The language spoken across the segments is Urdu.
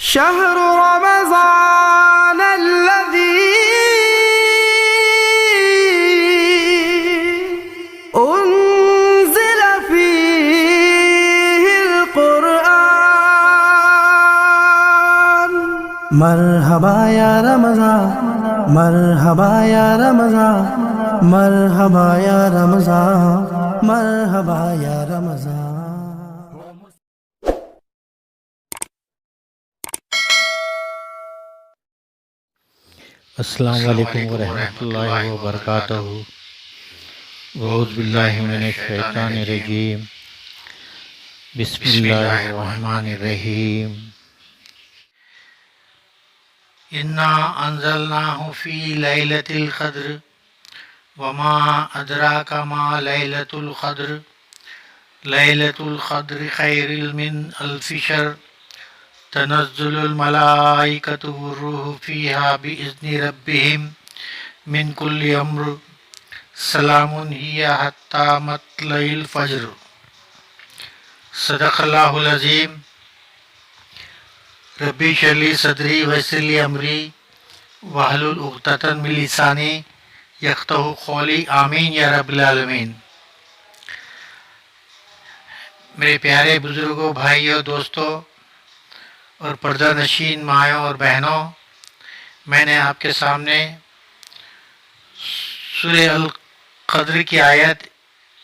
شهر رمضان الذي أنزل فيه القرآن. مرحبا یا رمضان، مرحبا یا رمضان، مرحبا یا رمضان، مرحبا یا رمضان. السلام علیکم ورحمۃ اللہ وبرکاتہ. اعوذ باللہ من الشیطان الرجیم. بسم اللہ الرحمن الرحیم. انا انزلناہ فی لیلۃ القدر وما ادراک ما لیلۃ القدر. لیلۃ القدر خیر من الف شہر. تنزل الملائکۃ والروح فیہا بإذن ربہم من کل امر. سلام ہی حتی مطلع الفجر. صدق اللہ العظیم. ربی اشرح لی صدری ویسر لی امری واحلل عقدۃ من لسانی یفقہوا قولی. آمین یا رب العالمین. میرے پیارے بزرگوں، بھائیوں، دوستوں اور پردہ نشین مائوں اور بہنوں، میں نے آپ کے سامنے سورہ القدر کی آیت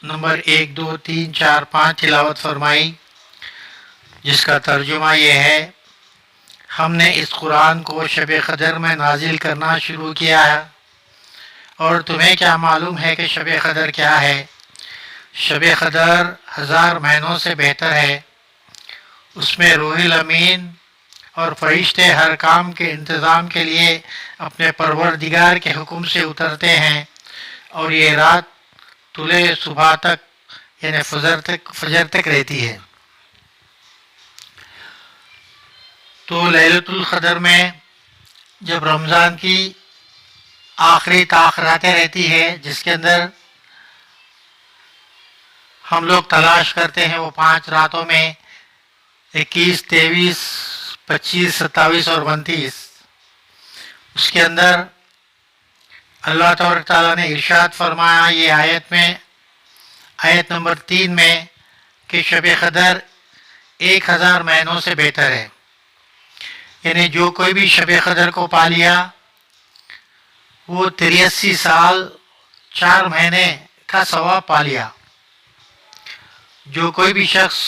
نمبر 1 2 3 4 5 تلاوت فرمائی، جس کا ترجمہ یہ ہے: ہم نے اس قرآن کو شب قدر میں نازل کرنا شروع کیا ہے، اور تمہیں کیا معلوم ہے کہ شب قدر کیا ہے؟ شب قدر 1000 مہینوں سے بہتر ہے. اس میں روح الامین اور فرشتے ہر کام کے انتظام کے لیے اپنے پروردگار کے حکم سے اترتے ہیں، اور یہ رات طلوع صبح تک یعنی فجر تک رہتی ہے. تو لیلۃ القدر میں جب رمضان کی آخری راتیں رہتی ہے، جس کے اندر ہم لوگ تلاش کرتے ہیں، وہ 5 راتوں میں 21 23 25 27 اور 29، اس کے اندر اللہ تبارک تعالیٰ نے ارشاد فرمایا یہ آیت نمبر 3 میں کہ شب قدر 1000 مہینوں سے بہتر ہے. یعنی جو کوئی بھی شب قدر کو پا لیا وہ 83 سال 4 مہینے کا ثواب پا لیا. جو کوئی بھی شخص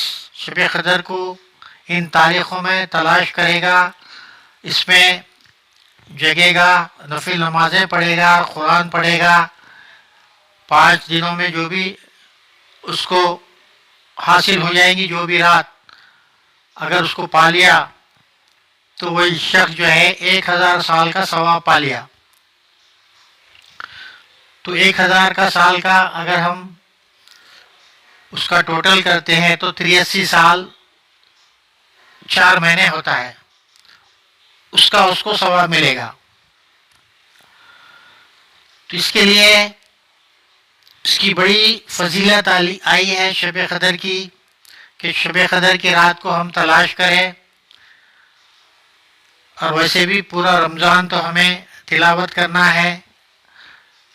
شب قدر کو ان تاریخوں میں تلاش کرے گا، اس میں جگے گا، نفل نمازیں پڑھے گا، قرآن پڑھے گا، 5 دنوں میں جو بھی اس کو حاصل ہو جائیں گی، جو بھی رات اگر اس کو پا لیا تو وہی شخص جو ہے 1000 سال کا ثواب پا لیا. تو 1000 کا سال کا اگر ہم اس کا ٹوٹل کرتے ہیں تو 83 سال 4 مہینے ہوتا ہے، اس کو ثواب ملے گا. تو اس کے لیے اس کی بڑی فضیلت آئی ہے شب قدر کی، کہ شب قدر کی رات کو ہم تلاش کریں. اور ویسے بھی پورا رمضان تو ہمیں تلاوت کرنا ہے،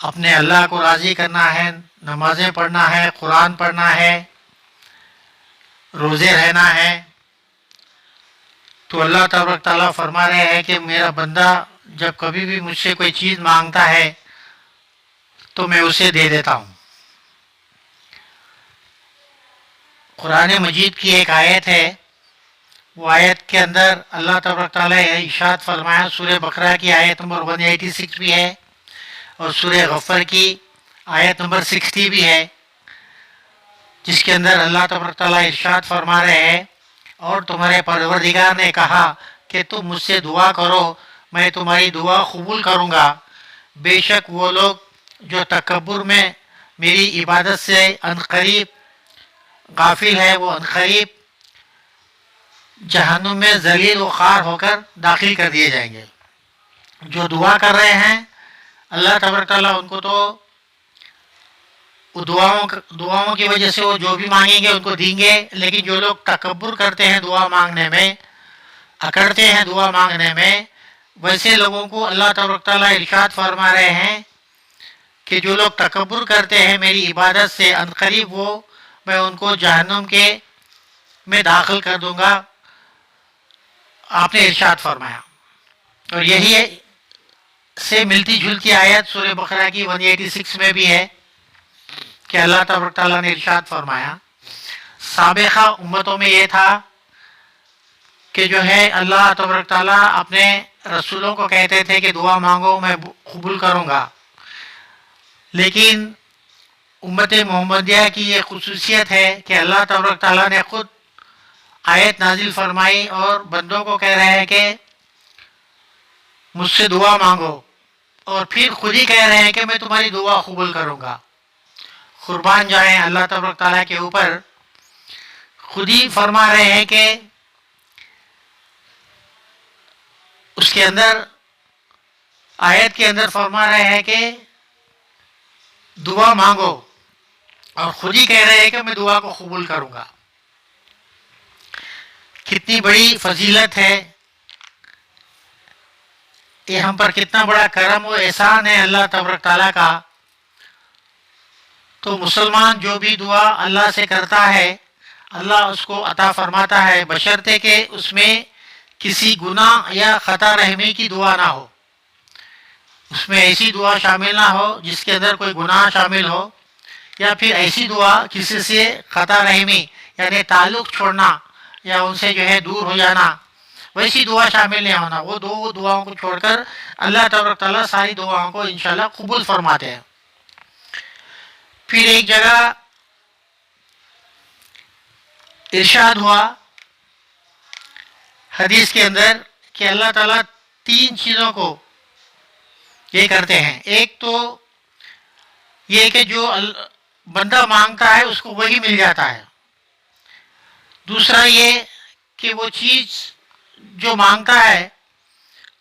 اپنے اللہ کو راضی کرنا ہے، نمازیں پڑھنا ہے، قرآن پڑھنا ہے، روزے رہنا ہے. تو اللہ تبارک تعالیٰ فرما رہے ہیں کہ میرا بندہ جب کبھی بھی مجھ سے کوئی چیز مانگتا ہے تو میں اسے دے دیتا ہوں. قرآن مجید کی ایک آیت ہے، وہ آیت کے اندر اللہ تبارک تعالیٰ ارشاد فرمایا، سورہ بقرہ کی آیت نمبر 186 بھی ہے، اور سورہ غفر کی آیت نمبر 60 بھی ہے، جس کے اندر اللہ تبارک تعالیٰ ارشاد فرما رہے ہیں: اور تمہارے پروردگار نے کہا کہ تم مجھ سے دعا کرو، میں تمہاری دعا قبول کروں گا. بے شک وہ لوگ جو تکبر میں میری عبادت سے عنقریب غافل ہے، وہ عنقریب جہنم میں ذلیل و خوار ہو کر داخل کر دیے جائیں گے. جو دعا کر رہے ہیں اللہ تبارک تعالیٰ ان کو تو دعاؤں کی وجہ سے وہ جو بھی مانگیں گے ان کو دیں گے، لیکن جو لوگ تکبر کرتے ہیں دعا مانگنے میں، اکڑتے ہیں دعا مانگنے میں، ویسے لوگوں کو اللہ تبارک تعالیٰ ارشاد فرما رہے ہیں کہ جو لوگ تکبر کرتے ہیں میری عبادت سے، عنقریب وہ میں ان کو جہنم کے میں داخل کر دوں گا، آپ نے ارشاد فرمایا۔ اور یہی سے ملتی جلتی آیت سورہ بقرہ کی 186 میں بھی ہے کہ اللہ تبارک تعالیٰ نے ارشاد فرمایا، سابقہ امتوں میں یہ تھا کہ جو ہے اللہ تبارک تعالیٰ اپنے رسولوں کو کہتے تھے کہ دعا مانگو میں قبول کروں گا، لیکن امت محمدیہ کی یہ خصوصیت ہے کہ اللہ تبارک تعالیٰ نے خود آیت نازل فرمائی اور بندوں کو کہہ رہے ہیں کہ مجھ سے دعا مانگو، اور پھر خود ہی کہہ رہے ہیں کہ میں تمہاری دعا قبول کروں گا۔ قربان جائیں اللہ تبارک تعالیٰ کے اوپر، خود ہی فرما رہے ہیں کہ اس کے اندر آیت کے اندر فرما رہے ہیں کہ دعا مانگو، اور خود ہی کہہ رہے ہیں کہ میں دعا کو قبول کروں گا۔ کتنی بڑی فضیلت ہے یہ، ہم پر کتنا بڑا کرم و احسان ہے اللہ تبارک تعالیٰ کا۔ تو مسلمان جو بھی دعا اللہ سے کرتا ہے اللہ اس کو عطا فرماتا ہے، بشرطے کہ اس میں کسی گناہ یا خطا رحمی کی دعا نہ ہو، اس میں ایسی دعا شامل نہ ہو جس کے اندر کوئی گناہ شامل ہو، یا پھر ایسی دعا کسی سے خطا رحمی یعنی تعلق چھوڑنا یا ان سے جو ہے دور ہو جانا، ویسی دعا شامل نہیں ہونا۔ وہ دو دعاؤں کو چھوڑ کر اللہ تبارک تعالیٰ ساری دعاؤں کو انشاءاللہ قبول فرماتے ہیں۔ پھر ایک جگہ ارشاد ہوا حدیث کے اندر کہ اللہ تعالیٰ 3 چیزوں کو یہ کرتے ہیں۔ ایک تو یہ کہ جو بندہ مانگتا ہے اس کو وہی مل جاتا ہے، دوسرا یہ کہ وہ چیز جو مانگتا ہے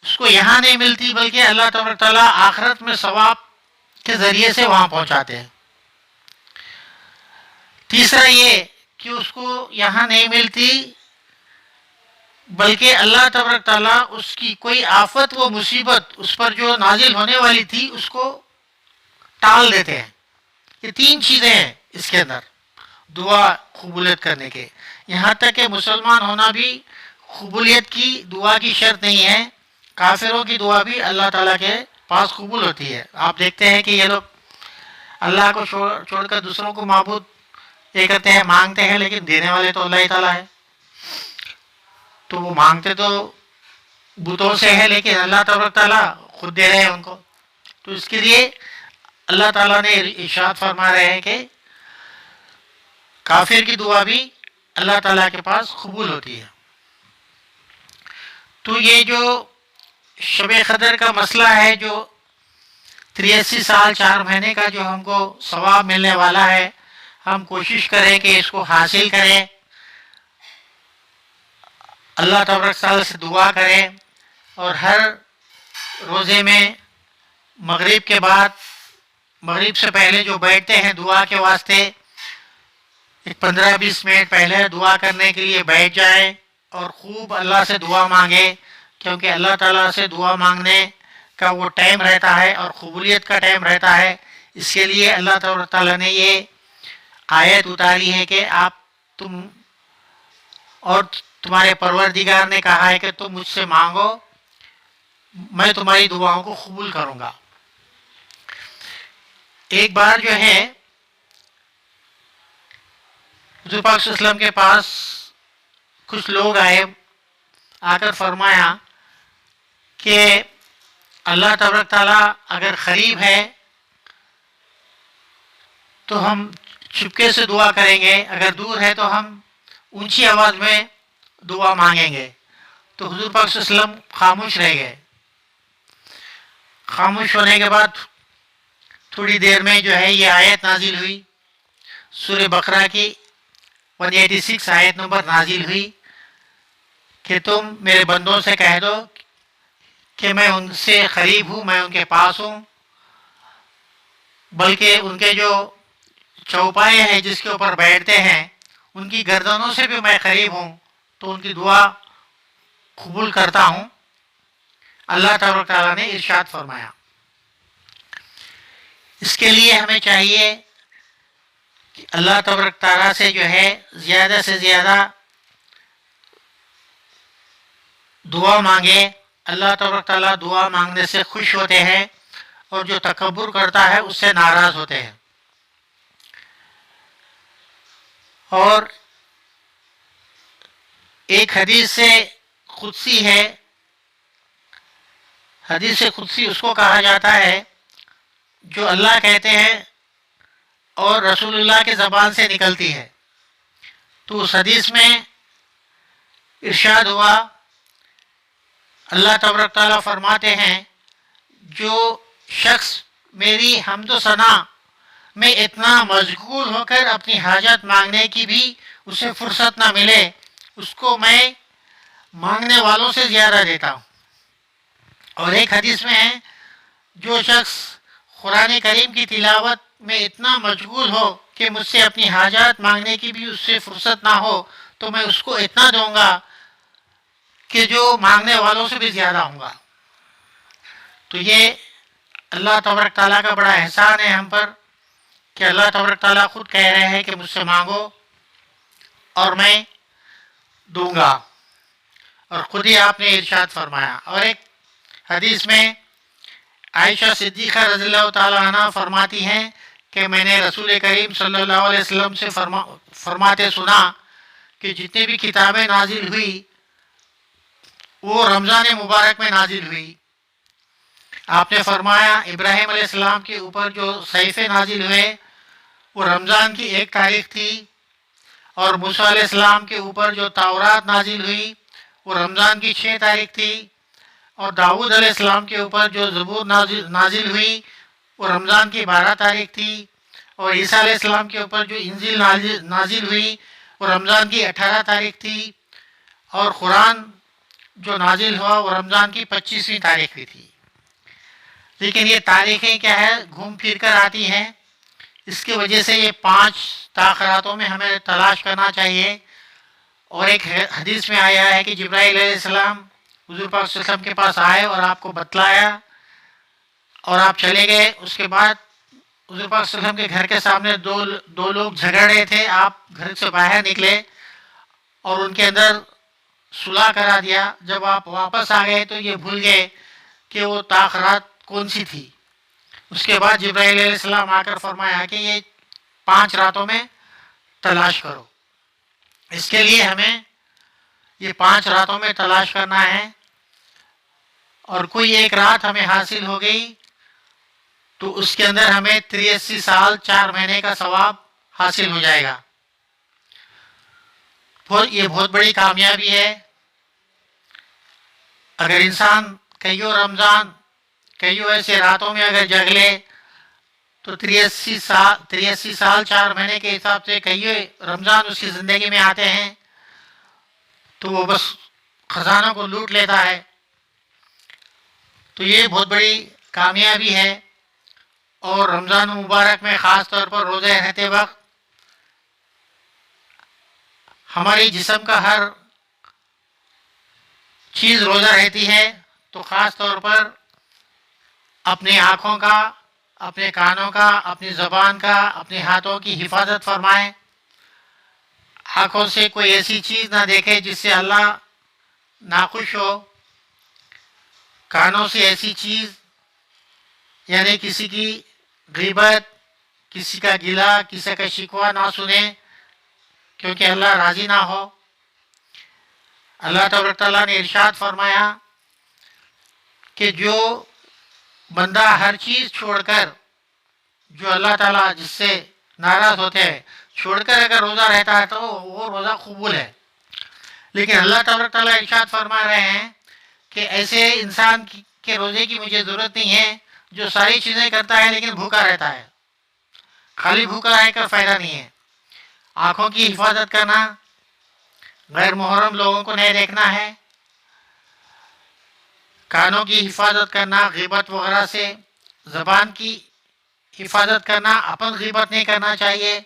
اس کو یہاں نہیں ملتی بلکہ اللہ تبارک تعالیٰ آخرت میں ثواب کے ذریعے سے وہاں پہنچاتے ہیں، تیسرا یہ کہ اس کو یہاں نہیں ملتی بلکہ اللہ تبارک تعالیٰ اس کی کوئی آفت و مصیبت اس پر جو نازل ہونے والی تھی اس کو ٹال دیتے ہیں۔ یہ 3 چیزیں ہیں اس کے اندر دعا قبولیت کرنے کے، یہاں تک کہ مسلمان ہونا بھی قبولیت کی دعا کی شرط نہیں ہے، کافروں کی دعا بھی اللہ تعالیٰ کے پاس قبول ہوتی ہے۔ آپ دیکھتے ہیں کہ یہ لوگ اللہ کو چھوڑ کر دوسروں کو معبود یہ کرتے ہیں، مانگتے ہیں، لیکن دینے والے تو اللہ تعالیٰ ہے، تو وہ مانگتے تو بتوں سے ہے لیکن اللہ تبارک تعالیٰ خود دے رہے ہیں ان کو۔ تو اس کے لیے اللہ تعالیٰ نے ارشاد فرما رہے ہیں کہ کافر کی دعا بھی اللہ تعالیٰ کے پاس قبول ہوتی ہے۔ تو یہ جو شب قدر کا مسئلہ ہے، جو 83 سال 4 مہینے کا جو ہم کو ثواب ملنے والا ہے، ہم کوشش کریں کہ اس کو حاصل کریں، اللہ تبارک تعالیٰ سے دعا کریں، اور ہر روزے میں مغرب کے بعد، مغرب سے پہلے جو بیٹھتے ہیں دعا کے واسطے، 15-20 منٹ پہلے دعا کرنے کے لیے بیٹھ جائیں اور خوب اللہ سے دعا مانگے، کیونکہ اللہ تعالیٰ سے دعا مانگنے کا وہ ٹائم رہتا ہے اور قبولیت کا ٹائم رہتا ہے۔ اس کے لیے اللہ تعالیٰ نے یہ آیت اتاری ہے کہ تم اور تمہارے پروردگار نے کہا ہے کہ تم مجھ سے مانگو، میں تمہاری دعاؤں کو قبول کروں گا۔ ایک بار جو ہے حضور پاک صلی اللہ علیہ وسلم کے پاس کچھ لوگ آئے، آ کر فرمایا کہ اللہ تبارک تعالیٰ اگر قریب ہے تو ہم چپکے سے دعا کریں گے، اگر دور ہے تو ہم اونچی آواز میں دعا مانگیں گے۔ تو حضور پاک صلی اللہ علیہ وسلم خاموش رہ گئے۔ خاموش ہونے کے بعد تھوڑی دیر میں جو ہے یہ آیت نازل ہوئی، سورہ بقرہ کی 186 آیت نمبر نازل ہوئی کہ تم میرے بندوں سے کہہ دو کہ میں ان سے قریب ہوں، میں ان کے پاس ہوں، بلکہ ان کے جو چوپائے ہیں جس کے اوپر بیٹھتے ہیں ان کی گردنوں سے بھی میں قریب ہوں، تو ان کی دعا قبول کرتا ہوں. اللہ تبارک تعالیٰ نے ارشاد فرمایا. اس کے لیے ہمیں چاہیے کہ اللہ تبارک تعالیٰ سے جو ہے زیادہ سے زیادہ دعا مانگے. اللہ تبارک تعالیٰ دعا مانگنے سے خوش ہوتے ہیں اور جو تکبر کرتا ہے اس سے ناراض ہوتے ہیں. اور ایک حدیث سے قدسی ہے. حدیث قدسی اس کو کہا جاتا ہے جو اللہ کہتے ہیں اور رسول اللہ کے زبان سے نکلتی ہے. تو اس حدیث میں ارشاد ہوا, اللہ تبارک تعالیٰ فرماتے ہیں جو شخص میری حمد و ثنا میں اتنا مشغول ہو کر اپنی حاجت مانگنے کی بھی اسے فرصت نہ ملے, اس کو میں مانگنے والوں سے زیادہ دیتا ہوں. اور ایک حدیث میں ہے جو شخص قرآن کریم کی تلاوت میں اتنا مشغول ہو کہ مجھ سے اپنی حاجات مانگنے کی بھی اس سے فرصت نہ ہو تو میں اس کو اتنا دوں گا کہ جو مانگنے والوں سے بھی زیادہ ہوں گا. تو یہ اللہ تبارک تعالیٰ کا بڑا احسان ہے ہم پر کہ اللہ تبارک تعالیٰ خود کہہ رہے ہیں کہ مجھ سے مانگو اور میں دوں گا, اور خود ہی آپ نے ارشاد فرمایا. اور ایک حدیث میں عائشہ صدیقہ رضی اللہ تعالیٰ عنہ فرماتی ہیں کہ میں نے رسول کریم صلی اللہ علیہ وسلم سے فرماتے سنا کہ جتنی بھی کتابیں نازل ہوئی وہ رمضان مبارک میں نازل ہوئی. آپ نے فرمایا ابراہیم علیہ السلام کے اوپر جو صحیفے نازل ہوئے وہ رمضان کی 1 تاریخ تھی, اور موسیٰ علیہ السلام کے اوپر جو تورات نازل ہوئی وہ رمضان کی 6 تاریخ تھی, اور داؤد علیہ السلام کے اوپر جو زبور نازل ہوئی وہ رمضان کی 12 تاریخ تھی, اور عیسیٰ علیہ السلام کے اوپر جو انجیل نازل ہوئی وہ رمضان کی 18 تاریخ تھی, اور قرآن جو نازل ہوا وہ رمضان کی 25ویں تاریخ کی تھی. لیکن یہ تاریخیں کیا ہے, گھوم پھر کر آتی ہیں. اس کی وجہ سے یہ 5 تاخیراتوں میں ہمیں تلاش کرنا چاہیے. اور ایک حدیث میں آیا ہے کہ جبرائیل علیہ السلام حضور پاک صلی اللہ علیہ وسلم کے پاس آئے اور آپ کو بتلایا اور آپ چلے گئے. اس کے بعد حضور پاک صلی اللہ علیہ وسلم کے گھر کے سامنے دو لوگ جھگڑ رہے تھے. آپ گھر سے باہر نکلے اور ان کے اندر صلح کرا دیا. جب آپ واپس آ گئے تو یہ بھول گئے کہ وہ تاخیرات کون سی تھی. اس کے بعد جبرائیل علیہ السلام آ کر فرمایا کہ یہ 5 راتوں میں تلاش کرو. اس کے لیے ہمیں یہ 5 راتوں میں تلاش کرنا ہے, اور کوئی ایک رات ہمیں حاصل ہو گئی تو اس کے اندر ہمیں 83 سال 4 مہینے کا ثواب حاصل ہو جائے گا. یہ بہت بڑی کامیابی ہے. اگر انسان کئیوں رمضان کئیوں ایسے راتوں میں اگر جگ لے تو 83 سال 4 مہینے کے حساب سے کئیوں رمضان اس کی زندگی میں آتے ہیں تو وہ بس خزانوں کو لوٹ لیتا ہے. تو یہ بہت بڑی کامیابی ہے. اور رمضان مبارک میں خاص طور پر روزے رہتے وقت ہماری جسم کا ہر چیز روزہ رہتی ہے, تو خاص طور پر اپنی آنکھوں کا, اپنے کانوں کا, اپنی زبان کا, اپنے ہاتھوں کی حفاظت فرمائیں. آنکھوں سے کوئی ایسی چیز نہ دیکھے جس سے اللہ ناخوش ہو. کانوں سے ایسی چیز یعنی کسی کی غیبت, کسی کا گلہ, کسی کا شکوہ نہ سنیں کیونکہ اللہ راضی نہ ہو. اللہ تبارک تعالیٰ نے ارشاد فرمایا کہ جو بندہ ہر چیز چھوڑ کر, جو اللہ تعالیٰ جس سے ناراض ہوتے ہیں, چھوڑ کر اگر روزہ رہتا ہے تو وہ روزہ قبول ہے. لیکن اللہ تبارک تعالیٰ ارشاد فرما رہے ہیں کہ ایسے انسان کے روزے کی مجھے ضرورت نہیں ہے جو ساری چیزیں کرتا ہے لیکن بھوکا رہتا ہے. خالی بھوکا رہ کر فائدہ نہیں ہے. آنکھوں کی حفاظت کرنا, غیر محرم لوگوں کو نہیں دیکھنا ہے. کانوں کی حفاظت کرنا غیبت وغیرہ سے. زبان کی حفاظت کرنا, اپن غیبت نہیں کرنا چاہیے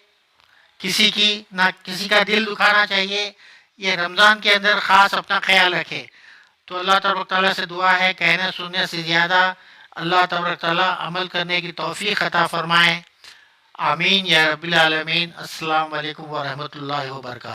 کسی کی, نہ کسی کا دل دکھانا چاہیے. یہ رمضان کے اندر خاص اپنا خیال رکھے. تو اللہ تبارک تعالیٰ سے دعا ہے کہنے سننے سے زیادہ اللہ تبارک تعالیٰ عمل کرنے کی توفیق عطا فرمائیں. آمین یا رب العالمین. السلام علیکم ورحمۃ اللہ وبرکاتہ.